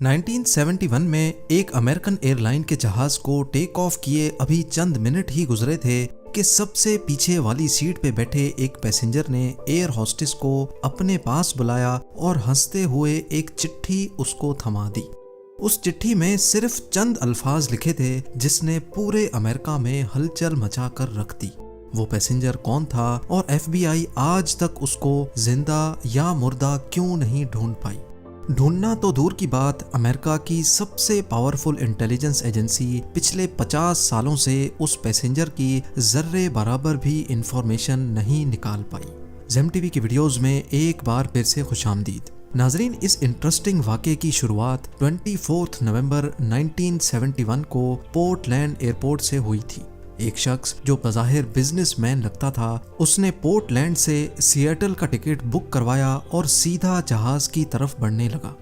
1971 में एक American airline के जहाज को टेक ऑफ किए अभी चंद मिनट ही गुजरे थे कि सबसे पीछे वाली सीट पे बैठे एक पैसेंजर ने एयर होस्टेस को अपने पास बुलाया और हंसते हुए एक चिट्ठी उसको थमा दी। उस चिट्ठी में सिर्फ चंद अल्फाज लिखे थे जिसने पूरे अमेरिका में हलचल मचा कर रख दी। वो पैसेंजर कौन था और FBI आज तक उसको जिंदा या मुर्दा क्यों नहीं ढूंढ पाई। ढूंढना तो दूर की बात, अमेरिका की सबसे पावरफुल इंटेलिजेंस एजेंसी पिछले 50 सालों से उस पैसेंजर की जर्रे बराबर भी इंफॉर्मेशन नहीं निकाल पाई। जेम टीवी की वीडियोस में एक बार फिर से खुशामदीद। नाजरीन, इस इंटरेस्टिंग वाक़े की शुरुआत 24 नवंबर 1971 को पोर्टलैंड एयरपोर्ट से हुई थी। एक शख्स जो बज़ाहिर बिजनेसमैन लगता था, उसने पोर्टलैंड से सिएटल का टिकट बुक करवाया और सीधा जहाज की तरफ बढ़ने लगा।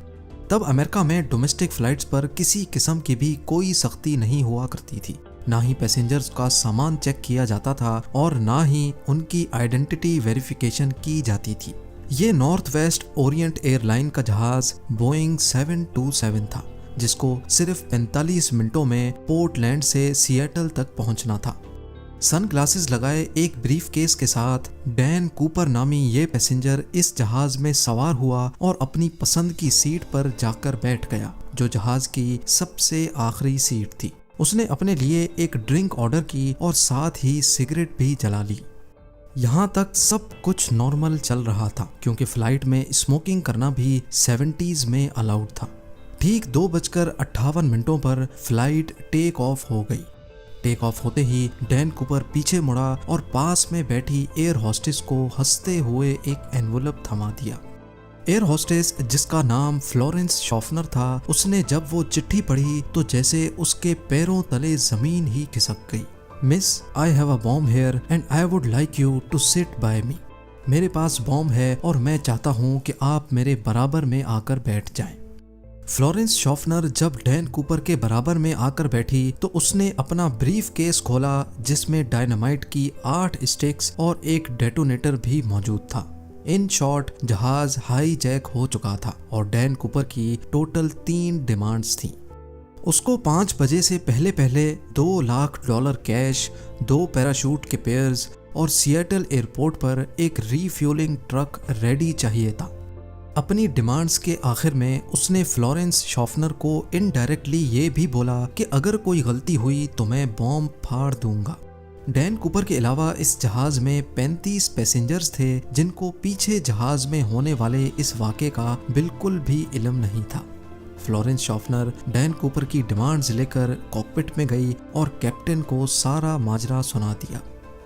तब अमेरिका में डोमेस्टिक फ्लाइट्स पर किसी किस्म की भी कोई सख्ती नहीं हुआ करती थी। ना ही पैसेंजर्स का सामान चेक किया जाता था और ना ही उनकी आइडेंटिटी वेरिफिकेशन की जाती थी। ये नॉर्थ वेस्ट ओरिएंट एयरलाइन का जहाज बोइंग 727 था, जिसको सिर्फ 45 मिनटों में पोर्टलैंड से सिएटल तक पहुंचना था। सन ग्लासेस लगाए एक ब्रीफकेस के साथ डैन कूपर नामी ये पैसेंजर इस जहाज में सवार हुआ और अपनी पसंद की सीट पर जाकर बैठ गया, जो जहाज की सबसे आखिरी सीट थी। उसने अपने लिए एक ड्रिंक ऑर्डर की और साथ ही सिगरेट भी जला ली। यहाँ तक सब कुछ नॉर्मल चल रहा था, क्योंकि फ्लाइट में स्मोकिंग करना भी 70s में अलाउड था। ठीक 2:58 पर फ्लाइट टेक ऑफ हो गई। टेक ऑफ होते ही डैन कूपर पीछे मुड़ा और पास में बैठी एयर होस्टेस को हंसते हुए एक एनवलप थमा दिया। एयर होस्टेस, जिसका नाम फ्लोरेंस शॉफनर था, उसने जब वो चिट्ठी पढ़ी तो जैसे उसके पैरों तले जमीन ही खिसक गई। Miss, I have a bomb here and I would like you to sit by me. मेरे पास बॉम्ब है और मैं चाहता हूँ कि आप मेरे बराबर में आकर बैठ जाएं। फ्लोरेंस शॉफनर जब डैन कूपर के बराबर में आकर बैठी तो उसने अपना ब्रीफ केस खोला, जिसमें डायनामाइट की 8 स्टिक्स और एक डेटोनेटर भी मौजूद था। इन शॉर्ट, जहाज हाईजैक हो चुका था और डैन कूपर की टोटल 3 डिमांड्स थीं। उसको 5 बजे से पहले पहले $2 लाख कैश, 2 पैराशूट के पेयर्स और सिएटल एयरपोर्ट पर एक रीफ्यूलिंग ट्रक रेडी चाहिए था। अपनी डिमांड्स के आखिर में उसने फ्लोरेंस शॉफनर को इनडायरेक्टली ये भी बोला कि अगर कोई गलती हुई तो मैं बॉम्ब फाड़ दूंगा। डैन कूपर के अलावा इस जहाज में 35 पैसेंजर्स थे, जिनको पीछे जहाज में होने वाले इस वाक़े का बिल्कुल भी इल्म नहीं था। फ्लोरेंस शॉफनर डैन कूपर की डिमांड्स लेकर कॉकपिट में गई और कैप्टन को सारा माजरा सुना दिया।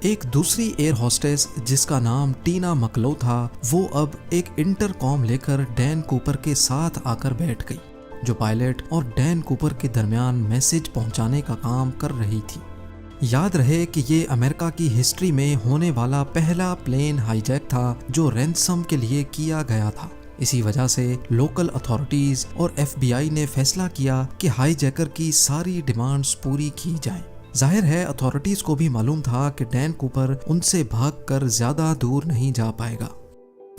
एक दूसरी एयर होस्टेस, जिसका नाम टीना मकलो था, वो अब एक इंटरकॉम लेकर डैन कूपर के साथ आकर बैठ गई, जो पायलट और डैन कूपर के दरमियान मैसेज पहुंचाने का काम कर रही थी। याद रहे कि ये अमेरिका की हिस्ट्री में होने वाला पहला प्लेन हाईजैक था जो रैंसम के लिए किया गया था। इसी वजह से लोकल अथॉरिटीज और FBI ने फैसला किया कि हाईजैकर की सारी डिमांड्स पूरी की जाएं। जाहिर है अथॉरिटीज को भी मालूम था कि डैन कूपर उनसे भागकर ज्यादा दूर नहीं जा पाएगा।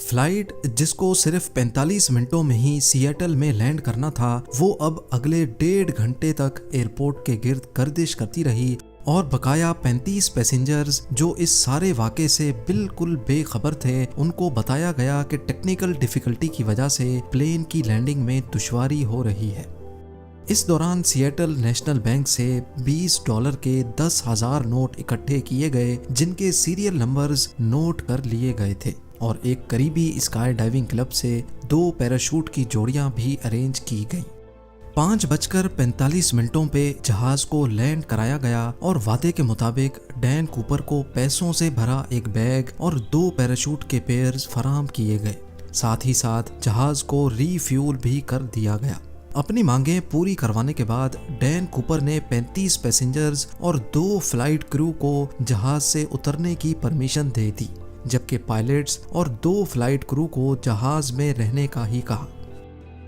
फ्लाइट, जिसको सिर्फ 45 मिनटों में ही सिएटल में लैंड करना था, वो अब अगले 1.5 घंटे तक एयरपोर्ट के गिर्द गर्दिश करती रही और बकाया 35 पैसेंजर्स जो इस सारे वाक़े से बिल्कुल बेखबर थे, उनको बताया गया कि टेक्निकल डिफिकल्टी की वजह से प्लेन की लैंडिंग में दुश्वारी हो रही है। इस दौरान सिएटल नेशनल बैंक से $20 के 10,000 नोट इकट्ठे किए गए, जिनके सीरियल नंबर्स नोट कर लिए गए थे, और एक करीबी स्काई डाइविंग क्लब से 2 पैराशूट की जोड़ियां भी अरेंज की गईं। 5:45 पे जहाज को लैंड कराया गया और वादे के मुताबिक डैन कूपर को पैसों से भरा एक बैग और 2 पैराशूट के पेयर्स फराहम किए गए। साथ ही साथ जहाज को रीफ्यूल भी कर दिया गया। अपनी मांगें पूरी करवाने के बाद डैन कूपर ने 35 पैसेंजर्स और 2 फ्लाइट क्रू को जहाज से उतरने की परमिशन दे दी, जबकि पायलट्स और 2 फ्लाइट क्रू को जहाज में रहने का ही कहा।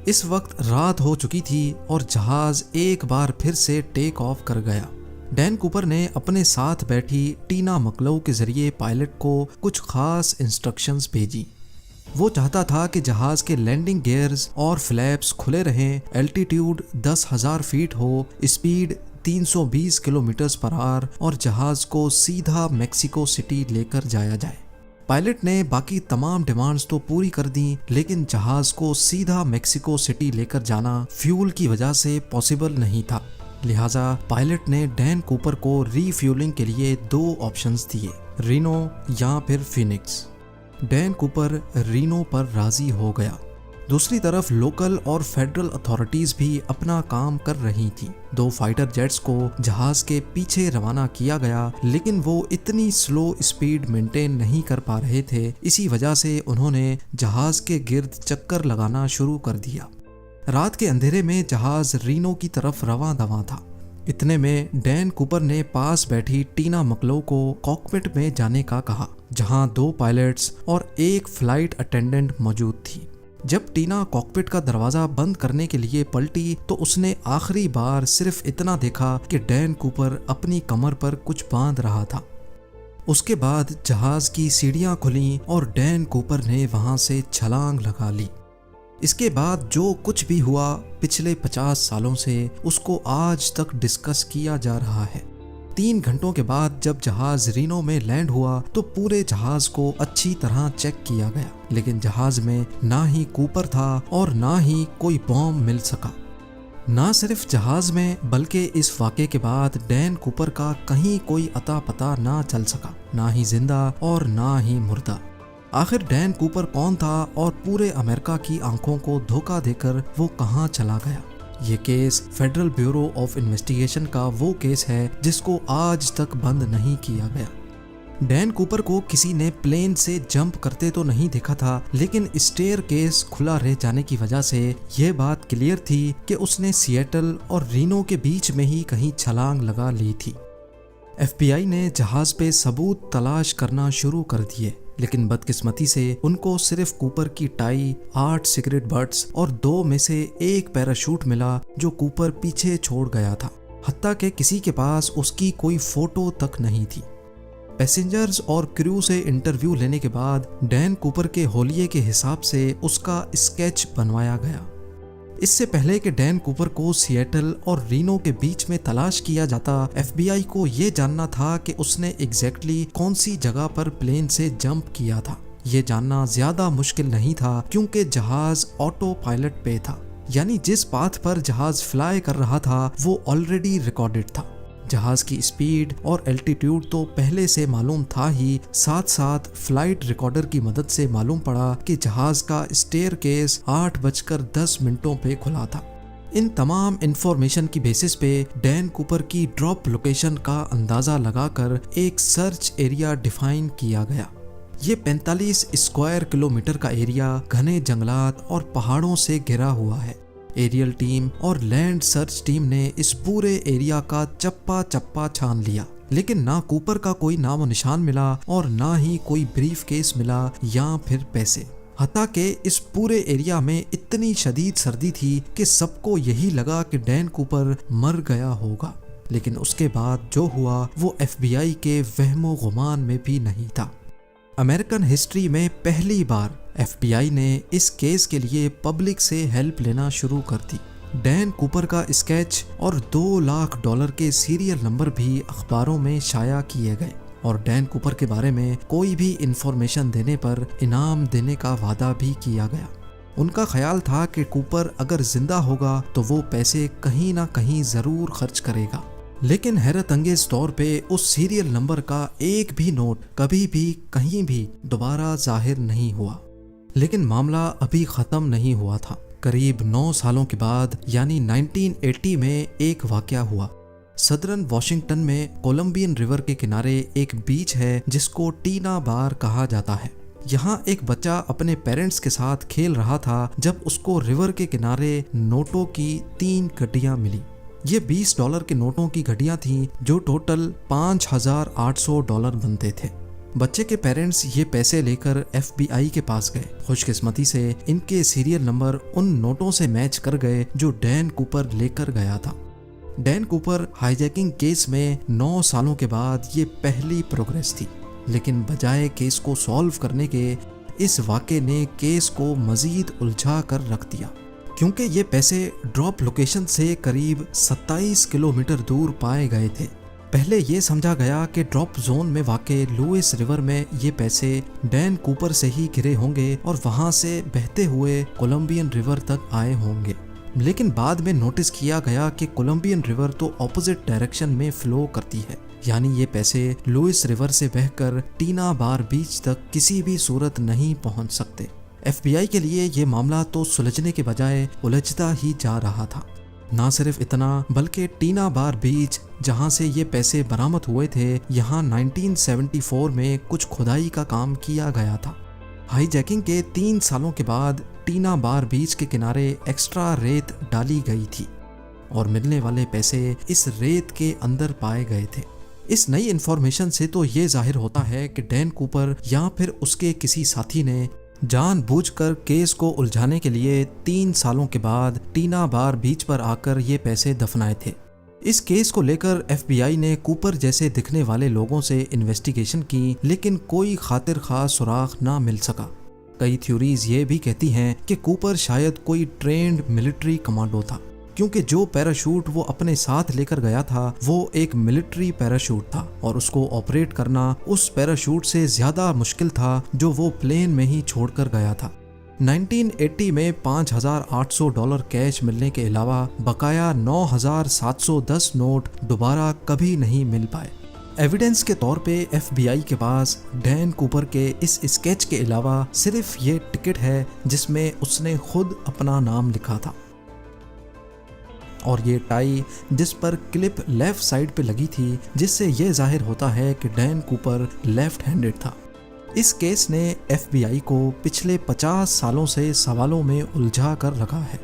इस वक्त रात हो चुकी थी और जहाज एक बार फिर से टेक ऑफ कर गया। डैन कूपर ने अपने साथ बैठी टीना मकलो के जरिए पायलट को कुछ खास इंस्ट्रक्शंस भेजी। वो चाहता था कि जहाज के लैंडिंग गियर्स और फ्लैप्स खुले रहें, एल्टीट्यूड 10,000 फीट हो, स्पीड 320 किलोमीटर पर आवर और जहाज को सीधा मेक्सिको सिटी लेकर जाया जाए। पायलट ने बाकी तमाम डिमांड्स तो पूरी कर दी, लेकिन जहाज को सीधा मेक्सिको सिटी लेकर जाना फ्यूल की वजह से पॉसिबल नहीं था। लिहाजा पायलट ने डैन कूपर को रीफ्यूलिंग के लिए 2 ऑप्शंस दिए, रीनो या फिर फिनिक्स। डैन कूपर रीनो पर राजी हो गया। दूसरी तरफ लोकल और फेडरल अथॉरिटीज भी अपना काम कर रही थी। 2 फाइटर जेट्स को जहाज के पीछे रवाना किया गया, लेकिन वो इतनी स्लो स्पीड मेंटेन नहीं कर पा रहे थे। इसी वजह से उन्होंने जहाज के गिर्द चक्कर लगाना शुरू कर दिया। रात के अंधेरे में जहाज रीनो की तरफ रवां दवां था। इतने में डैन कूपर ने पास बैठी टीना मकलो को कॉकपिट में जाने का कहा, जहां 2 पायलट्स और 1 फ्लाइट अटेंडेंट मौजूद थी। जब टीना कॉकपिट का दरवाजा बंद करने के लिए पलटी तो उसने आखिरी बार सिर्फ इतना देखा कि डैन कूपर अपनी कमर पर कुछ बांध रहा था। उसके बाद जहाज की सीढ़ियां खुली और डैन कूपर ने वहां से छलांग लगा ली। इसके बाद जो कुछ भी हुआ पिछले 50 सालों से, उसको आज तक डिस्कस किया जा रहा है। 3 घंटों के बाद जब जहाज रीनो में लैंड हुआ तो पूरे जहाज को अच्छी तरह चेक किया गया, लेकिन जहाज में ना ही कूपर था और ना ही कोई बॉम्ब मिल सका। ना सिर्फ जहाज में, बल्कि इस वाक़े के बाद डैन कूपर का कहीं कोई अता पता ना चल सका, ना ही जिंदा और ना ही मुर्दा। आखिर डैन कूपर कौन था और पूरे अमेरिका की आंखों को धोखा देकर वो कहां चला गया? ये case federal bureau of investigation का वो केस है जिसको आज तक बंद नहीं किया गया। डैन कूपर को किसी ने प्लेन से जंप करते तो नहीं देखा था, लेकिन स्टेयर केस खुला रह जाने की वजह से यह बात क्लियर थी कि उसने सिएटल और रीनो के बीच में ही कहीं छलांग लगा ली थी। FBI ने जहाज पे सबूत तलाश करना शुरू कर दिए, लेकिन बदकिस्मती से उनको सिर्फ कूपर की टाई, 8 सिगरेट बट्स और 2 में से 1 पैराशूट मिला जो कूपर पीछे छोड़ गया था। हत्ता कि किसी के पास उसकी कोई फोटो तक नहीं थी। पैसेंजर्स और क्रू से इंटरव्यू लेने के बाद डैन कूपर के होलिये के हिसाब से उसका स्केच बनवाया गया। इससे पहले कि डैन कूपर को सिएटल और रीनो के बीच में तलाश किया जाता, FBI को ये जानना था कि उसने एग्जैक्टली कौन सी जगह पर प्लेन से जंप किया था। ये जानना ज्यादा मुश्किल नहीं था क्योंकि जहाज ऑटो पायलट पे था, यानी जिस पाथ पर जहाज फ्लाई कर रहा था वो ऑलरेडी रिकॉर्डेड था। जहाज की स्पीड और एल्टीट्यूड तो पहले से मालूम था ही, साथ साथ फ्लाइट रिकॉर्डर की मदद से मालूम पड़ा कि जहाज का स्टेयर केस 8:10 पे खुला था। इन तमाम इंफॉर्मेशन की बेसिस पे डैन कूपर की ड्रॉप लोकेशन का अंदाजा लगाकर एक सर्च एरिया डिफाइन किया गया। ये 45 स्क्वायर किलोमीटर का एरिया घने जंगलात और पहाड़ों से घिरा हुआ है। एरियल टीम और लैंड सर्च टीम ने इस पूरे एरिया का चप्पा चप्पा छान लिया, लेकिन ना कूपर का कोई नामो निशान मिला और ना ही कोई ब्रीफ केस मिला या फिर पैसे। हत्ता कि इस पूरे एरिया में इतनी शदीद सर्दी थी कि सबको यही लगा कि डैन कूपर मर गया होगा, लेकिन उसके बाद जो हुआ वो FBI के वहमो गुमान में भी नहीं था। अमेरिकन हिस्ट्री में पहली बार FBI ने इस केस के लिए पब्लिक से हेल्प लेना शुरू कर दी। डैन कूपर का स्केच और $2 लाख के सीरियल नंबर भी अखबारों में शाया किए गए और डैन कूपर के बारे में कोई भी इंफॉर्मेशन देने पर इनाम देने का वादा भी किया गया। उनका ख्याल था कि कूपर अगर जिंदा होगा तो वो पैसे कहीं ना कहीं जरूर खर्च करेगा, लेकिन हैरत अंगेज तौर पे उस सीरियल नंबर का एक भी नोट कभी भी कहीं भी दोबारा जाहिर नहीं हुआ। लेकिन मामला अभी खत्म नहीं हुआ था। करीब 9 सालों के बाद यानी 1980 में एक वाकया हुआ। सदर्न वॉशिंगटन में कोलंबियन रिवर के किनारे एक बीच है जिसको टीना बार कहा जाता है। यहाँ एक बच्चा अपने पेरेंट्स के साथ खेल रहा था जब उसको रिवर के किनारे नोटों की 3 गड्डियाँ मिली। ये $20 के नोटों की घड़ियां थीं जो टोटल $5,800 बनते थे। बच्चे के पेरेंट्स ये पैसे लेकर FBI के पास गए। खुशकिस्मती से इनके सीरियल नंबर उन नोटों से मैच कर गए जो डैन कूपर लेकर गया था। डैन कूपर हाईजैकिंग केस में 9 सालों के बाद ये पहली प्रोग्रेस थी, लेकिन बजाय केस को सॉल्व करने के इस वाक़े ने केस को मज़ीद उलझा कर रख दिया, क्योंकि ये पैसे ड्रॉप लोकेशन से करीब 27 किलोमीटर दूर पाए गए थे। पहले ये समझा गया कि ड्रॉप जोन में वाक़े लुइस रिवर में ये पैसे डैन कूपर से ही गिरे होंगे और वहाँ से बहते हुए कोलंबियन रिवर तक आए होंगे। लेकिन बाद में नोटिस किया गया कि कोलंबियन रिवर तो ऑपोजिट डायरेक्शन में फ्लो करती है, यानी ये पैसे लुइस रिवर से बहकर टीना बार बीच तक किसी भी सूरत नहीं पहुंच सकते। FBI के लिए ये मामला तो सुलझने के बजाय उलझता ही जा रहा था। ना सिर्फ इतना, बल्कि टीना बार बीच जहां से ये पैसे बरामद हुए थे, यहाँ 1974 में कुछ खुदाई का काम किया गया था। हाईजैकिंग के 3 सालों के बाद टीना बार बीच के किनारे एक्स्ट्रा रेत डाली गई थी और मिलने वाले पैसे इस रेत के अंदर पाए गए थे। इस नई इन्फॉर्मेशन से तो ये जाहिर होता है कि डैन कूपर या फिर उसके किसी साथी ने जानबूझकर केस को उलझाने के लिए 3 सालों के बाद टीना बार बीच पर आकर ये पैसे दफनाए थे। इस केस को लेकर FBI ने कूपर जैसे दिखने वाले लोगों से इन्वेस्टिगेशन की, लेकिन कोई खातिर खास सुराग ना मिल सका। कई थ्योरीज ये भी कहती हैं कि कूपर शायद कोई ट्रेंड मिलिट्री कमांडो था, क्योंकि जो पैराशूट वो अपने साथ लेकर गया था वो एक मिलिट्री पैराशूट था और उसको ऑपरेट करना उस पैराशूट से ज्यादा मुश्किल था जो वो प्लेन में ही छोड़कर गया था। 1980 में $5,800 कैश मिलने के अलावा बकाया 9,710 नोट दोबारा कभी नहीं मिल पाए। एविडेंस के तौर पे FBI के पास डैन कूपर के इस स्केच के अलावा सिर्फ ये टिकट है जिसमें उसने खुद अपना नाम लिखा था और ये टाई जिस पर क्लिप लेफ्ट साइड पे लगी थी, जिससे ये जाहिर होता है कि डैन कूपर लेफ्ट हैंडेड था। इस केस ने FBI को पिछले 50 सालों से सवालों में उलझा कर रखा है।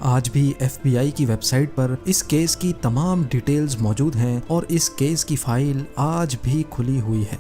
आज भी FBI की वेबसाइट पर इस केस की तमाम डिटेल्स मौजूद हैं और इस केस की फाइल आज भी खुली हुई है।